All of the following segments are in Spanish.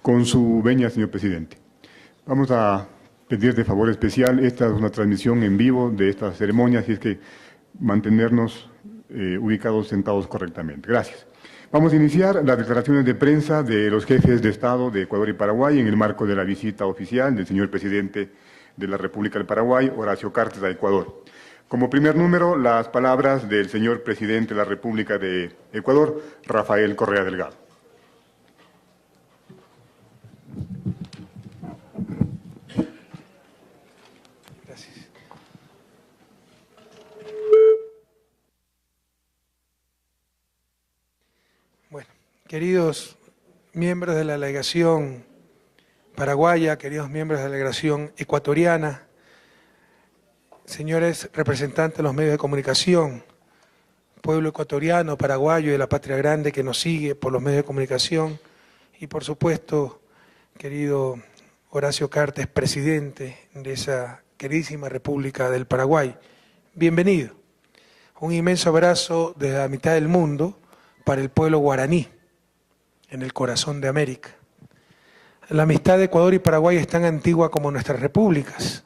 Con su venia, señor presidente. Vamos a pedir de favor especial, esta es una transmisión en vivo de esta ceremonia, así es que mantenernos ubicados, sentados correctamente. Gracias. Vamos a iniciar las declaraciones de prensa de los jefes de Estado de Ecuador y Paraguay en el marco de la visita oficial del señor presidente de la República del Paraguay, Horacio Cartes, a Ecuador. Como primer número, las palabras del señor presidente de la República de Ecuador, Rafael Correa Delgado. Gracias. Bueno, queridos miembros de la delegación paraguaya, queridos miembros de la delegación ecuatoriana, señores representantes de los medios de comunicación, pueblo ecuatoriano, paraguayo y de la patria grande que nos sigue por los medios de comunicación, y por supuesto, querido Horacio Cartes, presidente de esa queridísima República del Paraguay, bienvenido. Un inmenso abrazo desde la mitad del mundo para el pueblo guaraní, en el corazón de América. La amistad de Ecuador y Paraguay es tan antigua como nuestras repúblicas.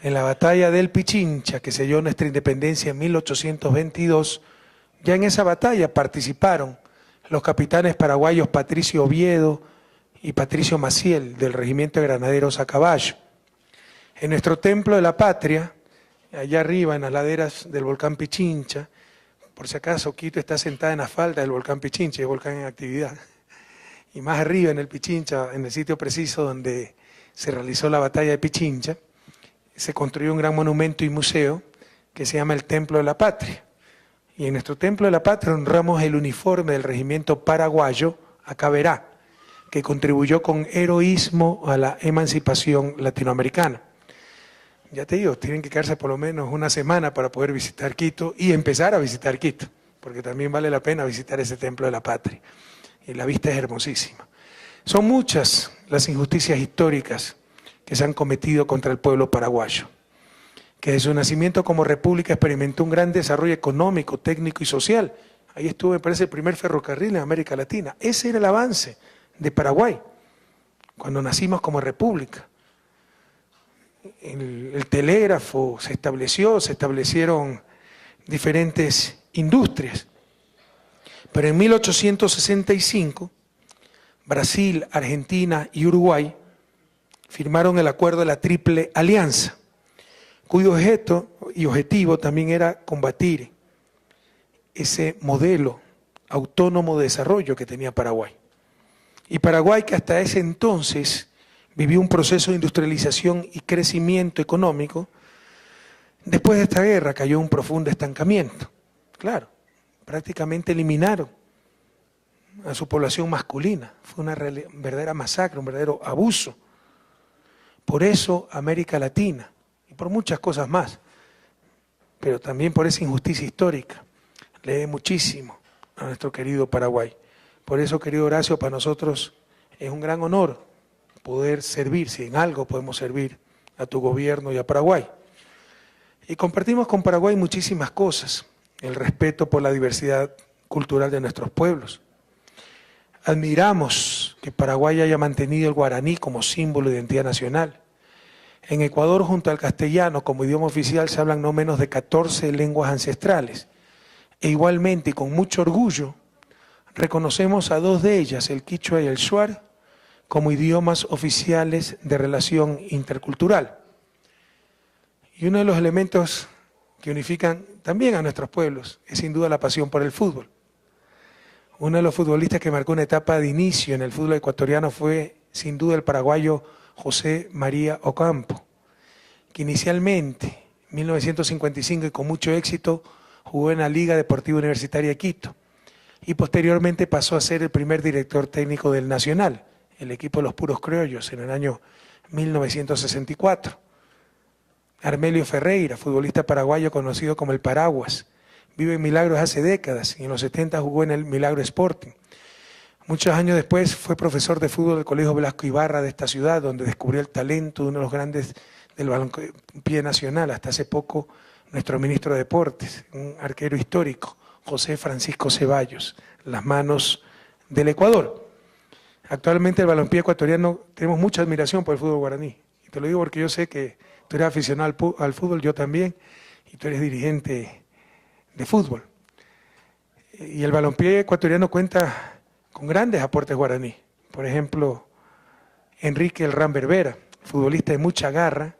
En la batalla del Pichincha, que selló nuestra independencia en 1822, ya en esa batalla participaron los capitanes paraguayos Patricio Oviedo y Patricio Maciel, del Regimiento de Granaderos a Caballo. En nuestro Templo de la Patria, allá arriba en las laderas del volcán Pichincha, por si acaso Quito está sentada en la falda del volcán Pichincha, el volcán en actividad, y más arriba en el Pichincha, en el sitio preciso donde se realizó la batalla de Pichincha, se construyó un gran monumento y museo que se llama el Templo de la Patria. Y en nuestro Templo de la Patria honramos el uniforme del regimiento paraguayo Acaberá, que contribuyó con heroísmo a la emancipación latinoamericana. Ya te digo, tienen que quedarse por lo menos una semana para poder visitar Quito y empezar a visitar Quito, porque también vale la pena visitar ese Templo de la Patria. Y la vista es hermosísima. Son muchas las injusticias históricas que se han cometido contra el pueblo paraguayo, que desde su nacimiento como república experimentó un gran desarrollo económico, técnico y social. Ahí estuvo, me parece, el primer ferrocarril en América Latina. Ese era el avance de Paraguay, cuando nacimos como república. El telégrafo se establecieron diferentes industrias. Pero en 1865, Brasil, Argentina y Uruguay firmaron el acuerdo de la Triple Alianza, cuyo objeto y objetivo también era combatir ese modelo autónomo de desarrollo que tenía Paraguay. Y Paraguay, que hasta ese entonces vivió un proceso de industrialización y crecimiento económico, después de esta guerra cayó en un profundo estancamiento. Claro, prácticamente eliminaron a su población masculina. Fue una verdadera masacre, un verdadero abuso. Por eso América Latina, y por muchas cosas más, pero también por esa injusticia histórica, le debe muchísimo a nuestro querido Paraguay. Por eso, querido Horacio, para nosotros es un gran honor poder servir, si en algo podemos servir a tu gobierno y a Paraguay. Y compartimos con Paraguay muchísimas cosas, el respeto por la diversidad cultural de nuestros pueblos. Admiramos que Paraguay haya mantenido el guaraní como símbolo de identidad nacional. En Ecuador, junto al castellano como idioma oficial, se hablan no menos de 14 lenguas ancestrales. E igualmente, y con mucho orgullo, reconocemos a 2 de ellas, el quichua y el shuar, como idiomas oficiales de relación intercultural. Y uno de los elementos que unifican también a nuestros pueblos es sin duda la pasión por el fútbol. Uno de los futbolistas que marcó una etapa de inicio en el fútbol ecuatoriano fue sin duda el paraguayo José María Ocampo, que inicialmente, en 1955 y con mucho éxito, jugó en la Liga Deportiva Universitaria de Quito y posteriormente pasó a ser el primer director técnico del Nacional, el equipo de los puros criollos, en el año 1964. Armelio Ferreira, futbolista paraguayo conocido como el Paraguas, vive en Milagros hace décadas y en los 70 jugó en el Milagro Sporting. Muchos años después fue profesor de fútbol del Colegio Velasco Ibarra de esta ciudad, donde descubrió el talento de uno de los grandes del balompié nacional, hasta hace poco nuestro ministro de Deportes, un arquero histórico, José Francisco Ceballos, las manos del Ecuador. Actualmente el balompié ecuatoriano, tenemos mucha admiración por el fútbol guaraní. Y te lo digo porque yo sé que tú eres aficionado al fútbol, yo también, y tú eres dirigente de fútbol. Y el balompié ecuatoriano cuenta con grandes aportes guaraní. Por ejemplo, Enrique El Ram Berbera, futbolista de mucha garra,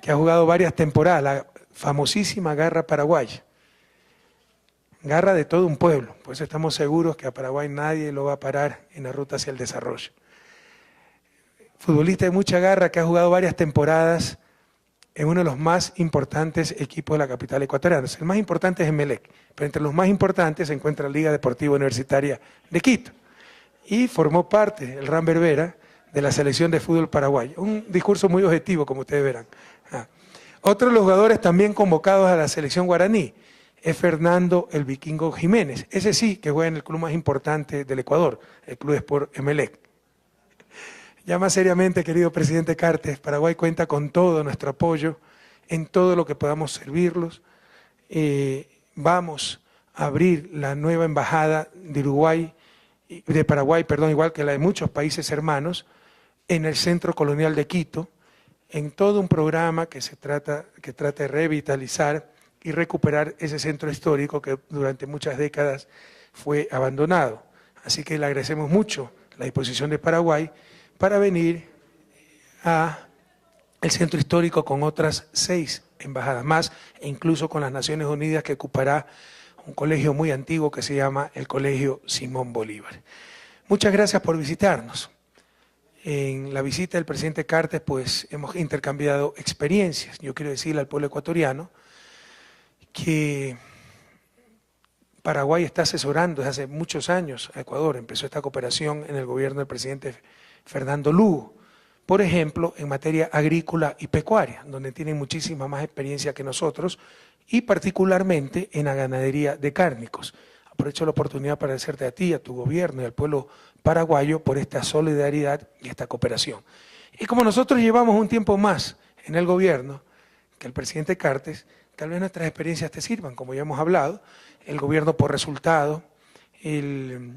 que ha jugado varias temporadas, la famosísima garra paraguaya. Garra de todo un pueblo, por eso estamos seguros que a Paraguay nadie lo va a parar en la ruta hacia el desarrollo. Futbolista de mucha garra que ha jugado varias temporadas en uno de los más importantes equipos de la capital ecuatoriana. El más importante es Emelec, pero entre los más importantes se encuentra la Liga Deportiva Universitaria de Quito. Y formó parte, el Ram Berbera, de la selección de fútbol paraguayo. Un discurso muy objetivo, como ustedes verán. Otro de los jugadores también convocados a la selección guaraní es Fernando el Vikingo Jiménez. Ese sí que juega en el club más importante del Ecuador, el Club Sport Emelec. Ya más seriamente, querido presidente Cartes, Paraguay cuenta con todo nuestro apoyo en todo lo que podamos servirlos. Vamos a abrir la nueva embajada de Paraguay, perdón, igual que la de muchos países hermanos, en el Centro Colonial de Quito, en todo un programa que trata de revitalizar y recuperar ese centro histórico que durante muchas décadas fue abandonado. Así que le agradecemos mucho la disposición de Paraguay para venir al centro histórico con otras 6 embajadas más, e incluso con las Naciones Unidas, que ocupará un colegio muy antiguo que se llama el Colegio Simón Bolívar. Muchas gracias por visitarnos. En la visita del presidente Cartes, pues hemos intercambiado experiencias. Yo quiero decirle al pueblo ecuatoriano que Paraguay está asesorando desde hace muchos años a Ecuador. Empezó esta cooperación en el gobierno del presidente Fernando Lugo, por ejemplo, en materia agrícola y pecuaria, donde tienen muchísima más experiencia que nosotros, y particularmente en la ganadería de cárnicos. Aprovecho la oportunidad para agradecerte a ti, a tu gobierno y al pueblo paraguayo por esta solidaridad y esta cooperación. Y como nosotros llevamos un tiempo más en el gobierno que el presidente Cartes, tal vez nuestras experiencias te sirvan, como ya hemos hablado, el gobierno por resultado, el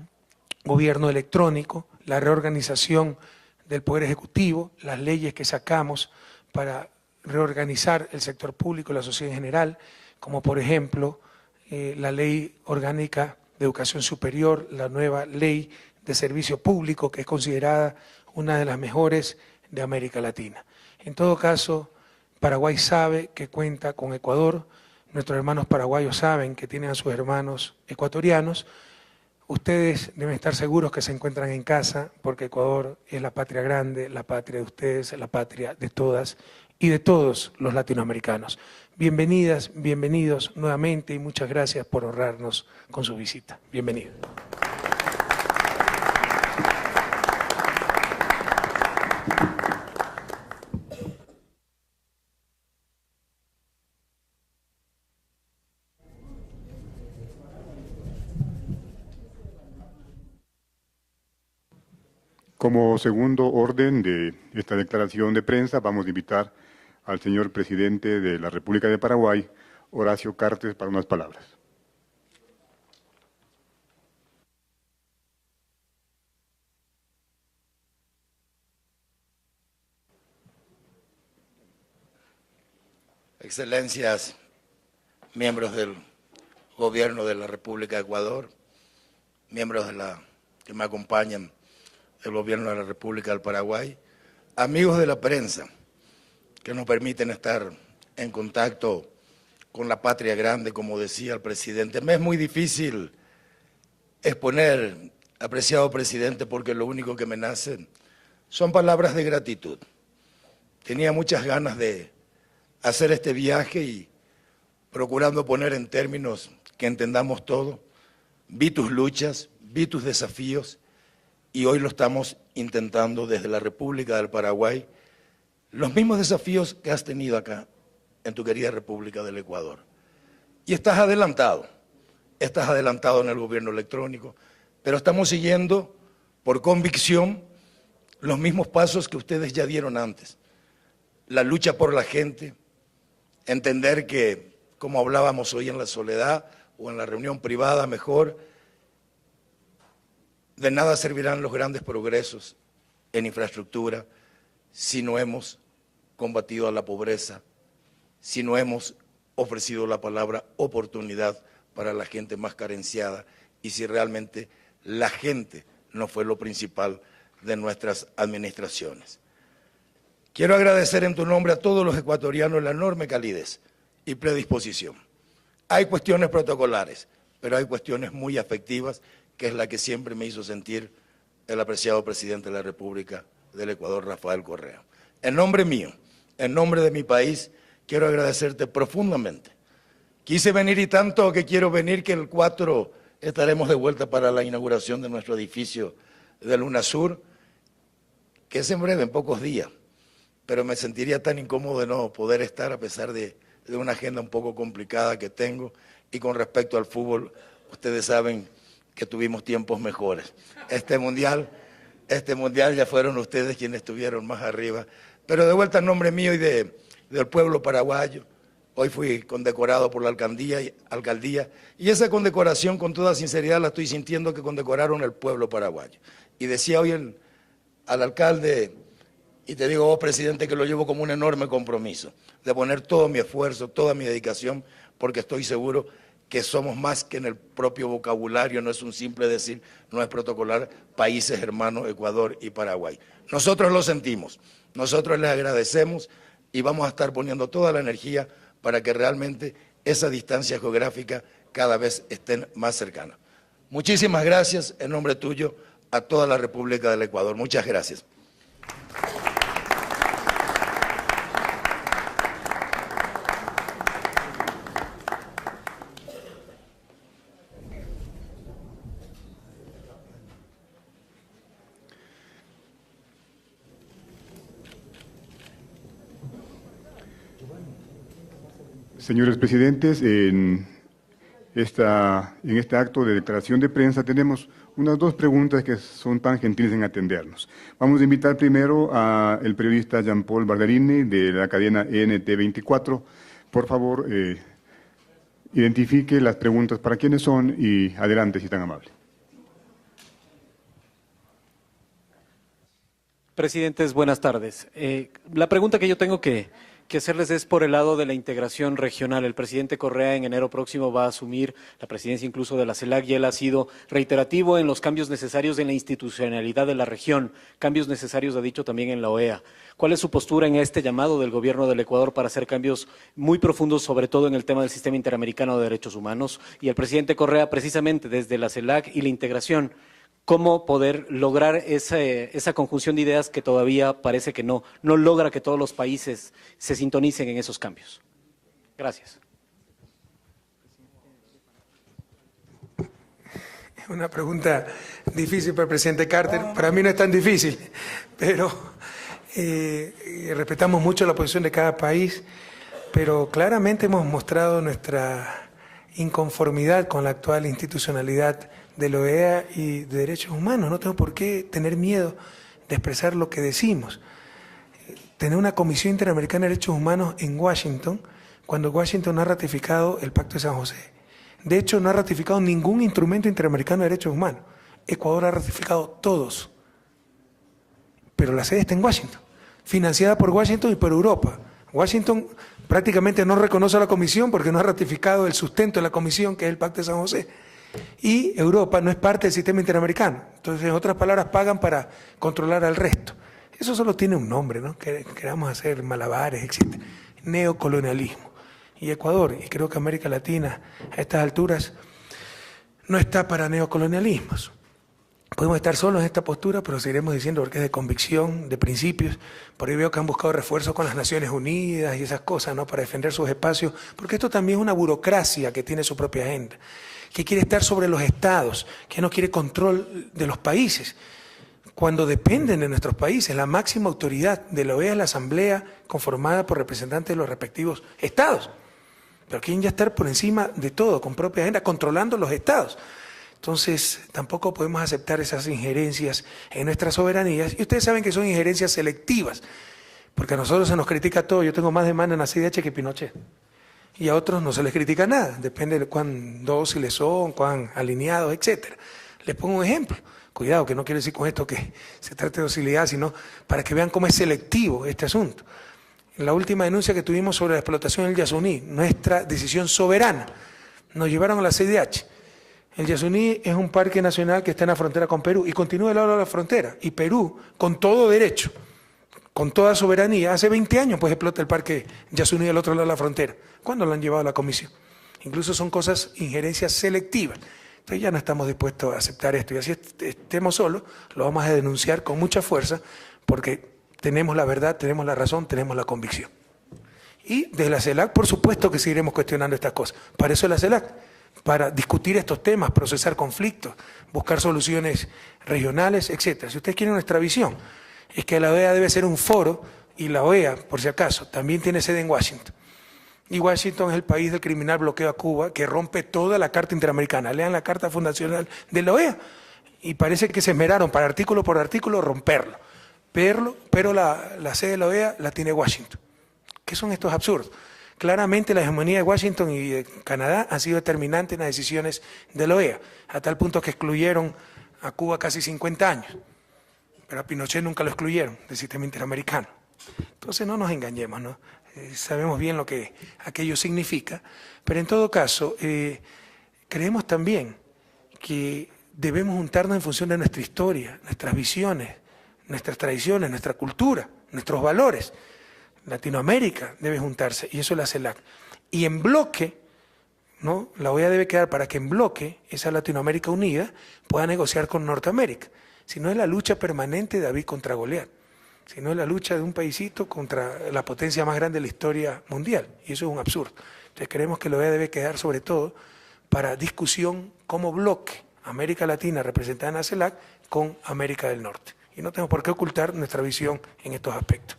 gobierno electrónico, la reorganización del Poder Ejecutivo, las leyes que sacamos para reorganizar el sector público y la sociedad en general, como por ejemplo la Ley Orgánica de Educación Superior, la nueva Ley de Servicio Público, que es considerada una de las mejores de América Latina. En todo caso, Paraguay sabe que cuenta con Ecuador, nuestros hermanos paraguayos saben que tienen a sus hermanos ecuatorianos. Ustedes deben estar seguros que se encuentran en casa, porque Ecuador es la patria grande, la patria de ustedes, la patria de todas y de todos los latinoamericanos. Bienvenidas, bienvenidos nuevamente y muchas gracias por honrarnos con su visita. Bienvenidos. Como segundo orden de esta declaración de prensa, vamos a invitar al señor presidente de la República de Paraguay, Horacio Cartes, para unas palabras. Excelencias, miembros del Gobierno de la República de Ecuador, miembros que me acompañan del Gobierno de la República del Paraguay, amigos de la prensa que nos permiten estar en contacto con la patria grande, como decía el presidente. Me es muy difícil exponer, apreciado presidente, porque lo único que me nace son palabras de gratitud. Tenía muchas ganas de hacer este viaje y procurando poner en términos que entendamos todo. Vi tus luchas, vi tus desafíos y hoy lo estamos intentando desde la República del Paraguay, los mismos desafíos que has tenido acá en tu querida República del Ecuador. Y estás adelantado en el gobierno electrónico, pero estamos siguiendo por convicción los mismos pasos que ustedes ya dieron antes. La lucha por la gente, entender que, como hablábamos hoy en la soledad o en la reunión privada mejor, De nada servirán los grandes progresos en infraestructura si no hemos combatido a la pobreza, si no hemos ofrecido la palabra oportunidad para la gente más carenciada y si realmente la gente no fue lo principal de nuestras administraciones. Quiero agradecer en tu nombre a todos los ecuatorianos la enorme calidez y predisposición. Hay cuestiones protocolares, pero hay cuestiones muy afectivas, que es la que siempre me hizo sentir el apreciado presidente de la República del Ecuador, Rafael Correa. En nombre mío, en nombre de mi país, quiero agradecerte profundamente. Quise venir y tanto que quiero venir que el 4 estaremos de vuelta para la inauguración de nuestro edificio de Lunasur, que es en breve, en pocos días, pero me sentiría tan incómodo de no poder estar a pesar de una agenda un poco complicada que tengo, y con respecto al fútbol, ustedes saben que tuvimos tiempos mejores. Este mundial ya fueron ustedes quienes estuvieron más arriba, pero de vuelta en nombre mío y del pueblo paraguayo. Hoy fui condecorado por la alcaldía y esa condecoración, con toda sinceridad, la estoy sintiendo que condecoraron el pueblo paraguayo. Y decía hoy al alcalde, y te digo vos, presidente, que lo llevo como un enorme compromiso, de poner todo mi esfuerzo, toda mi dedicación, porque estoy seguro que somos más que en el propio vocabulario, no es un simple decir, no es protocolar, países hermanos, Ecuador y Paraguay. Nosotros lo sentimos, nosotros les agradecemos y vamos a estar poniendo toda la energía para que realmente esa distancia geográfica cada vez esté más cercana. Muchísimas gracias en nombre tuyo a toda la República del Ecuador. Muchas gracias. Señores presidentes, en este acto de declaración de prensa tenemos unas dos preguntas que son tan gentiles en atendernos. Vamos a invitar primero al periodista Jean-Paul Barderini de la cadena NT24. Por favor, identifique las preguntas para quiénes son y adelante, si tan amable. Presidentes, buenas tardes. La pregunta que yo tengo que hacerles es por el lado de la integración regional. El presidente Correa en enero próximo va a asumir la presidencia incluso de la CELAC y él ha sido reiterativo en los cambios necesarios en la institucionalidad de la región, cambios necesarios, ha dicho, también en la OEA. ¿Cuál es su postura en este llamado del gobierno del Ecuador para hacer cambios muy profundos, sobre todo en el tema del sistema interamericano de derechos humanos? Y el presidente Correa, precisamente desde la CELAC y la integración, ¿cómo poder lograr esa conjunción de ideas que todavía parece que no logra que todos los países se sintonicen en esos cambios? Gracias. Es una pregunta difícil para el presidente Carter. Para mí no es tan difícil, pero respetamos mucho la posición de cada país, pero claramente hemos mostrado nuestra inconformidad con la actual institucionalidad de la OEA y de derechos humanos. No tengo por qué tener miedo de expresar lo que decimos. Tener una Comisión Interamericana de Derechos Humanos en Washington, cuando Washington no ha ratificado el Pacto de San José. De hecho, no ha ratificado ningún instrumento interamericano de derechos humanos. Ecuador ha ratificado todos. Pero la sede está en Washington, financiada por Washington y por Europa. Washington prácticamente no reconoce a la Comisión porque no ha ratificado el sustento de la Comisión, que es el Pacto de San José. Y Europa no es parte del sistema interamericano. Entonces, en otras palabras, pagan para controlar al resto. Eso solo tiene un nombre, ¿no? Queramos hacer malabares, etc. Neocolonialismo. Y Ecuador, y creo que América Latina, a estas alturas, no está para neocolonialismos. Podemos estar solos en esta postura, pero seguiremos diciendo porque es de convicción, de principios. Por ahí veo que han buscado refuerzos con las Naciones Unidas y esas cosas, ¿no? Para defender sus espacios, porque esto también es una burocracia que tiene su propia agenda, que quiere estar sobre los estados, que no quiere control de los países, cuando dependen de nuestros países. La máxima autoridad de la OEA es la Asamblea, conformada por representantes de los respectivos estados. Pero quieren ya estar por encima de todo, con propia agenda, controlando los estados. Entonces, tampoco podemos aceptar esas injerencias en nuestras soberanías. Y ustedes saben que son injerencias selectivas, porque a nosotros se nos critica todo. Yo tengo más demanda en la CIDH que Pinochet. Y a otros no se les critica nada, depende de cuán dóciles son, cuán alineados, etc. Les pongo un ejemplo. Cuidado, que no quiere decir con esto que se trate de docilidad, sino para que vean cómo es selectivo este asunto. En la última denuncia que tuvimos sobre la explotación del Yasuní, nuestra decisión soberana, nos llevaron a la CIDH. El Yasuní es un parque nacional que está en la frontera con Perú y continúa al lado de la frontera. Y Perú, con todo derecho, con toda soberanía, hace 20 años pues explota el parque Yasuní al otro lado de la frontera. ¿Cuándo lo han llevado a la comisión? Incluso son cosas, injerencias selectivas. Entonces ya no estamos dispuestos a aceptar esto. Y así estemos solos, lo vamos a denunciar con mucha fuerza porque tenemos la verdad, tenemos la razón, tenemos la convicción. Y desde la CELAC, por supuesto que seguiremos cuestionando estas cosas. Para eso es la CELAC, para discutir estos temas, procesar conflictos, buscar soluciones regionales, etc. Si ustedes quieren nuestra visión, es que la OEA debe ser un foro, y la OEA, por si acaso, también tiene sede en Washington. Y Washington es el país del criminal bloqueo a Cuba que rompe toda la Carta Interamericana. Lean la Carta Fundacional de la OEA y parece que se esmeraron para artículo por artículo romperlo. Pero la sede de la OEA la tiene Washington. ¿Qué son estos absurdos? Claramente la hegemonía de Washington y de Canadá ha sido determinante en las decisiones de la OEA, a tal punto que excluyeron a Cuba casi 50 años. Pero a Pinochet nunca lo excluyeron del sistema interamericano. Entonces no nos engañemos, ¿no? Sabemos bien lo que aquello significa, pero en todo caso, creemos también que debemos juntarnos en función de nuestra historia, nuestras visiones, nuestras tradiciones, nuestra cultura, nuestros valores. Latinoamérica debe juntarse, y eso es la CELAC. Y en bloque, ¿no? La OEA debe quedar para que en bloque esa Latinoamérica unida pueda negociar con Norteamérica. Si no es la lucha permanente de David contra Goliat, si no es la lucha de un paisito contra la potencia más grande de la historia mundial, y eso es un absurdo. Entonces creemos que la OEA debe quedar sobre todo para discusión como bloque, América Latina representada en la CELAC con América del Norte. Y no tenemos por qué ocultar nuestra visión en estos aspectos.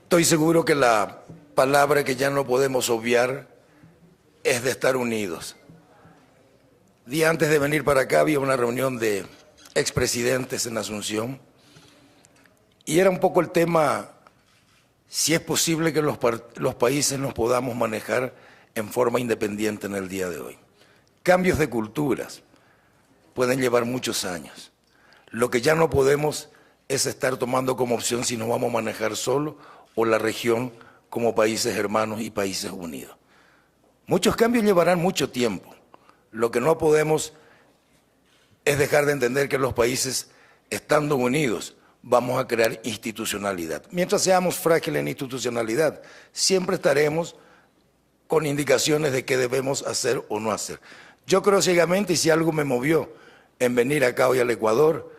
Estoy seguro que la palabra que ya no podemos obviar es de estar unidos. Día antes de venir para acá había una reunión de expresidentes en Asunción y era un poco el tema si es posible que los países nos podamos manejar en forma independiente en el día de hoy. Cambios de culturas pueden llevar muchos años. Lo que ya no podemos es estar tomando como opción si nos vamos a manejar solo o la región como países hermanos y países unidos. Muchos cambios llevarán mucho tiempo. Lo que no podemos es dejar de entender que los países, estando unidos, vamos a crear institucionalidad. Mientras seamos frágiles en institucionalidad, siempre estaremos con indicaciones de qué debemos hacer o no hacer. Yo creo ciegamente, y si algo me movió en venir acá hoy al Ecuador,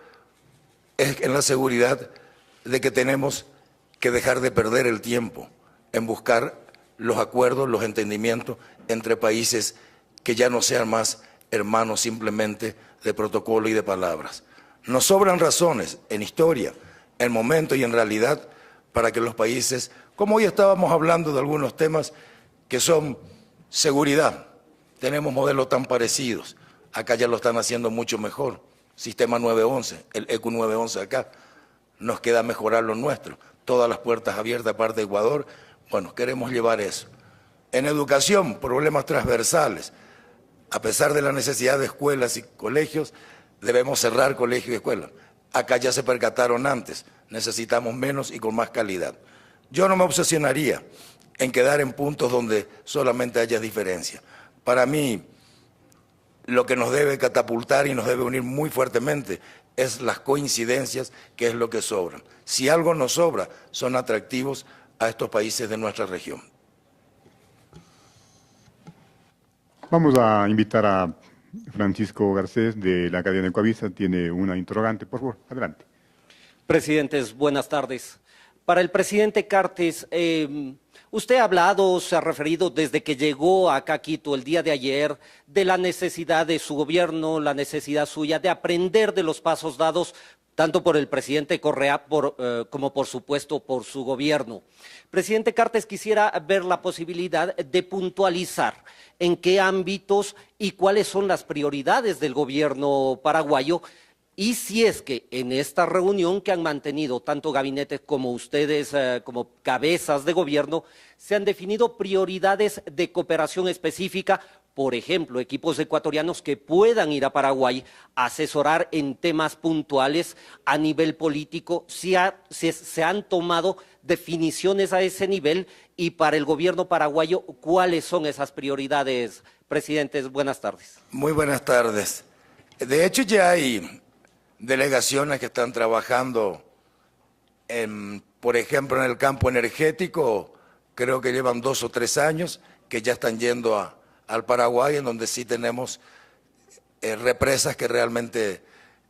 es en la seguridad de que tenemos que dejar de perder el tiempo en buscar los acuerdos, los entendimientos entre países que ya no sean más hermanos simplemente de protocolo y de palabras. Nos sobran razones en historia, en momento y en realidad para que los países, como hoy estábamos hablando de algunos temas que son seguridad, tenemos modelos tan parecidos, acá ya lo están haciendo mucho mejor, sistema 911, el ECU 911 acá, nos queda mejorar lo nuestro, todas las puertas abiertas aparte de Ecuador, bueno, queremos llevar eso. En educación, problemas transversales, a pesar de la necesidad de escuelas y colegios, debemos cerrar colegios y escuelas. Acá ya se percataron antes, necesitamos menos y con más calidad. Yo no me obsesionaría en quedar en puntos donde solamente haya diferencia. Para mí, lo que nos debe catapultar y nos debe unir muy fuertemente es las coincidencias, que es lo que sobran. Si algo nos sobra, son atractivos a estos países de nuestra región. Vamos a invitar a Francisco Garcés de la cadena Ecuavisa. Tiene una interrogante, por favor, adelante. Presidentes, buenas tardes. Para el presidente Cartes, usted ha hablado, se ha referido desde que llegó acá a Quito el día de ayer de la necesidad de su gobierno, la necesidad suya de aprender de los pasos dados tanto por el presidente Correa como por supuesto por su gobierno. Presidente Cartes, quisiera ver la posibilidad de puntualizar en qué ámbitos y cuáles son las prioridades del gobierno paraguayo Y si es que en esta reunión que han mantenido tanto gabinetes como ustedes, como cabezas de gobierno, se han definido prioridades de cooperación específica, por ejemplo, equipos ecuatorianos que puedan ir a Paraguay a asesorar en temas puntuales a nivel político, si se han tomado definiciones a ese nivel, y para el gobierno paraguayo, ¿cuáles son esas prioridades, presidentes? Buenas tardes. Muy buenas tardes. De hecho, ya hay delegaciones que están trabajando, por ejemplo, en el campo energético. Creo que llevan 2 o 3 años que ya están yendo al Paraguay, en donde sí tenemos represas que realmente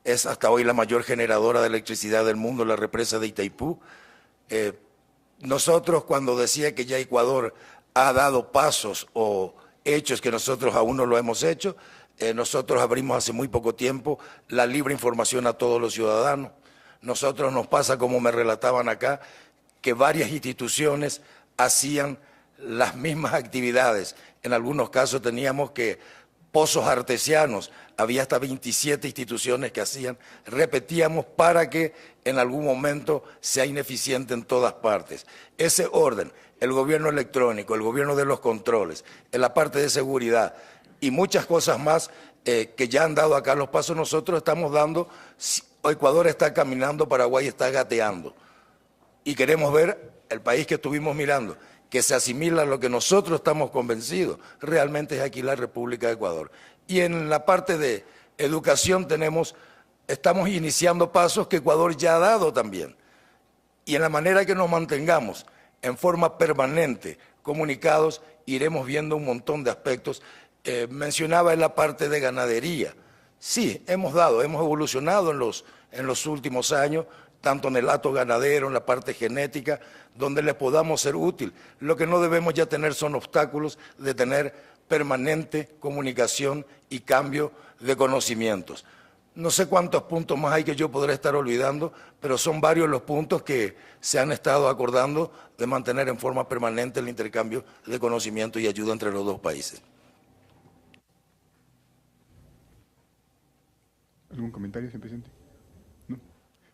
es hasta hoy la mayor generadora de electricidad del mundo, la represa de Itaipú. Nosotros, cuando decía que ya Ecuador ha dado pasos o hechos que nosotros aún no lo hemos hecho, nosotros abrimos hace muy poco tiempo la libre información a todos los ciudadanos. Nosotros nos pasa, como me relataban acá, que varias instituciones hacían las mismas actividades. En algunos casos teníamos que pozos artesianos, había hasta 27 instituciones que hacían, repetíamos para que en algún momento sea ineficiente en todas partes. Ese orden, el gobierno electrónico, el gobierno de los controles, en la parte de seguridad y muchas cosas más que ya han dado acá los pasos, nosotros estamos dando. Ecuador está caminando, Paraguay está gateando. Y queremos ver el país que estuvimos mirando, que se asimila a lo que nosotros estamos convencidos, realmente es aquí la República de Ecuador. Y en la parte de educación estamos iniciando pasos que Ecuador ya ha dado también. Y en la manera que nos mantengamos en forma permanente comunicados, iremos viendo un montón de aspectos. Mencionaba en la parte de ganadería. Sí, hemos evolucionado en los últimos años, tanto en el hato ganadero, en la parte genética, donde le podamos ser útil. Lo que no debemos ya tener son obstáculos de tener permanente comunicación y cambio de conocimientos. No sé cuántos puntos más hay que yo podré estar olvidando, pero son varios los puntos que se han estado acordando de mantener en forma permanente el intercambio de conocimiento y ayuda entre los dos países. ¿Algún comentario, señor presidente? ¿No?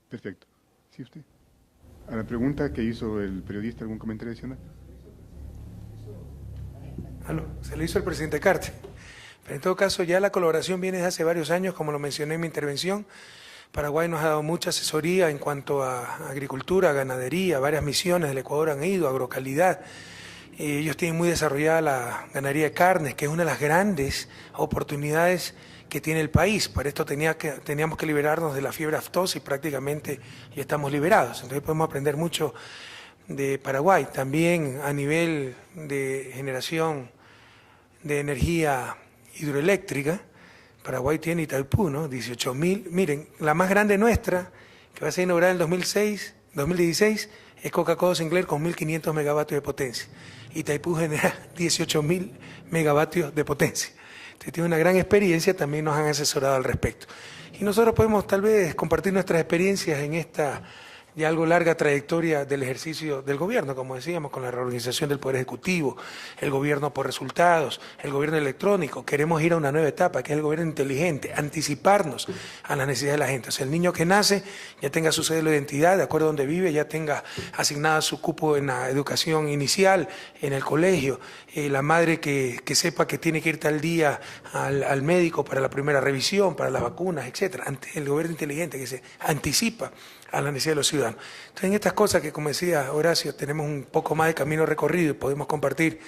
Perfecto. ¿Sí, usted? A la pregunta que hizo el periodista, ¿algún comentario adicional? Se lo hizo el presidente Cartes. Pero en todo caso, ya la colaboración viene desde hace varios años, como lo mencioné en mi intervención. Paraguay nos ha dado mucha asesoría en cuanto a agricultura, ganadería, varias misiones del Ecuador han ido, agrocalidad. Ellos tienen muy desarrollada la ganadería de carnes, que es una de las grandes oportunidades que tiene el país. Para esto teníamos que liberarnos de la fiebre aftosa y prácticamente ya estamos liberados. Entonces podemos aprender mucho de Paraguay. También a nivel de generación de energía hidroeléctrica, Paraguay tiene Itaipú, ¿no? 18.000. Miren, la más grande nuestra, que va a ser inaugurada en 2016, es Coca-Cola Sinclair con 1.500 megavatios de potencia. Itaipú genera 18.000 megavatios de potencia. Entonces tiene una gran experiencia, también nos han asesorado al respecto. Y nosotros podemos tal vez compartir nuestras experiencias en esta ya algo larga trayectoria del ejercicio del gobierno, como decíamos, con la reorganización del Poder Ejecutivo, el gobierno por resultados, el gobierno electrónico. Queremos ir a una nueva etapa, que es el gobierno inteligente, anticiparnos a las necesidades de la gente. O sea, el niño que nace ya tenga su cédula de identidad, de acuerdo a donde vive, ya tenga asignada su cupo en la educación inicial, en el colegio, la madre que sepa que tiene que ir tal día al médico para la primera revisión, para las vacunas, etcétera. El gobierno inteligente que se anticipa a la necesidad de los ciudadanos. Entonces, en estas cosas que, como decía Horacio, tenemos un poco más de camino recorrido y podemos compartir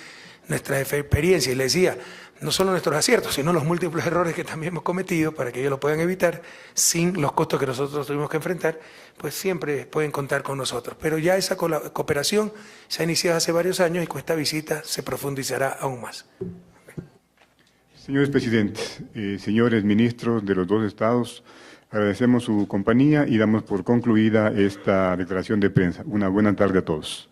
nuestras experiencias. Y le decía, no solo nuestros aciertos, sino los múltiples errores que también hemos cometido para que ellos lo puedan evitar sin los costos que nosotros tuvimos que enfrentar, pues siempre pueden contar con nosotros. Pero ya esa cooperación se ha iniciado hace varios años y con esta visita se profundizará aún más. Señores presidentes, señores ministros de los dos estados, agradecemos su compañía y damos por concluida esta declaración de prensa. Una buena tarde a todos.